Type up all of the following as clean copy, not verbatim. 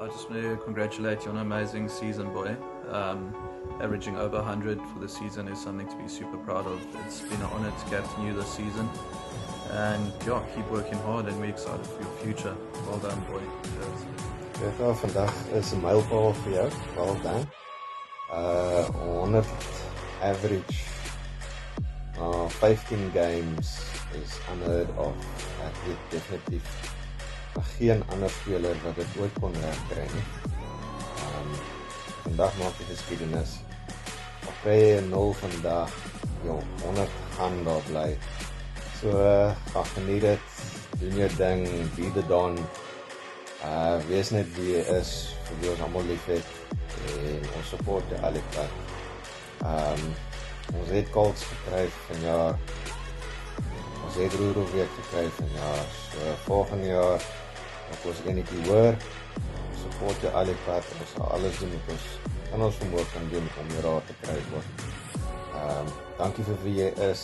I just want to congratulate you on an amazing season, boy. Averaging over 100 for the season is something to be super proud of. It's been an honor to captain you this season. And yeah, keep working hard and we're excited for your future. Well done, boy. Cheers. Greta, vandag is 'n mylpaal vir jou. Well done. 100 average 15 games is unheard of. Ek weet definitief geen ander speler wat dit ooit kon regkry nie. Vandag maak jy geskiedenis. Op kry 0 vandag, 100 gaan daar bly. So, geniet dit, doen jou ding, be the Don. Wees net wie jy is, vir wie ons allemaal lief het, en ons support jou alle pad. Ons het Colts gekry vanjaar, ons het Roeroweek gekry vanjaar, so volgende jaar, ek ons enetjie hoor, ons support jou alle pad, ons sal alles doen wat ons in ons vermoë kan doen om jou raad te kry word. Dankie vir wie jy is,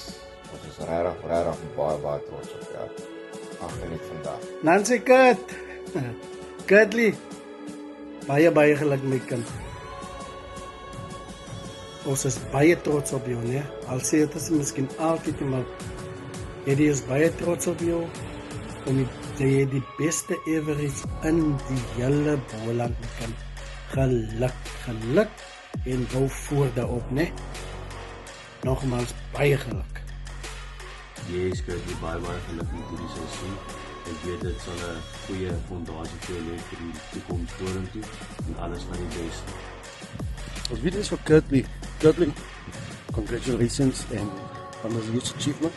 ons is regtig baie trots op jou. Geniet vandag. Nancy Kut! Kutlie, baie geluk my kind. Ons is baie trots op jou, né? Al sê dit is miskien altyd nie, maar jy is baie trots op jou, om jy die beste average in die hele Boland kan. Geluk, en hou voor daarop, né? Nogmaals, baie geluk. Yes, Kurt, baie geluk met hierdie seisoen. Ek weet dit sal 'n goeie fondasie vir jou lê vir die toekoms vorentoe en alles van die beste. Ons weet is vir Kurtley. Kurtley, congratulations and on this huge achievement.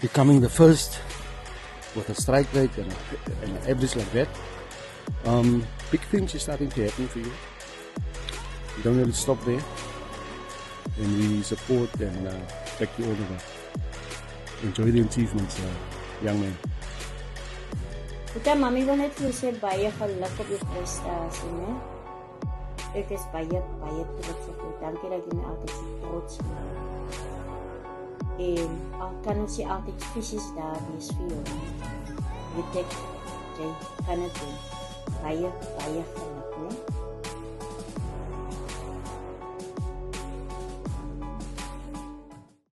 Becoming the first with a strike rate and an average like that. Big things are starting to happen for you. You don't really stop there. And we support and back you all the way. Enjoy the achievements, young man. Mami wil net vir jou sê baie geluk op jou prestasie, né? Ek is baie trots op jou. Dankie dat jy my altyd so trots maak. En al kan ons nie altyd fisies daar wees vir jou nie. Weet ek, jy kan het doen. Baie geluk, né?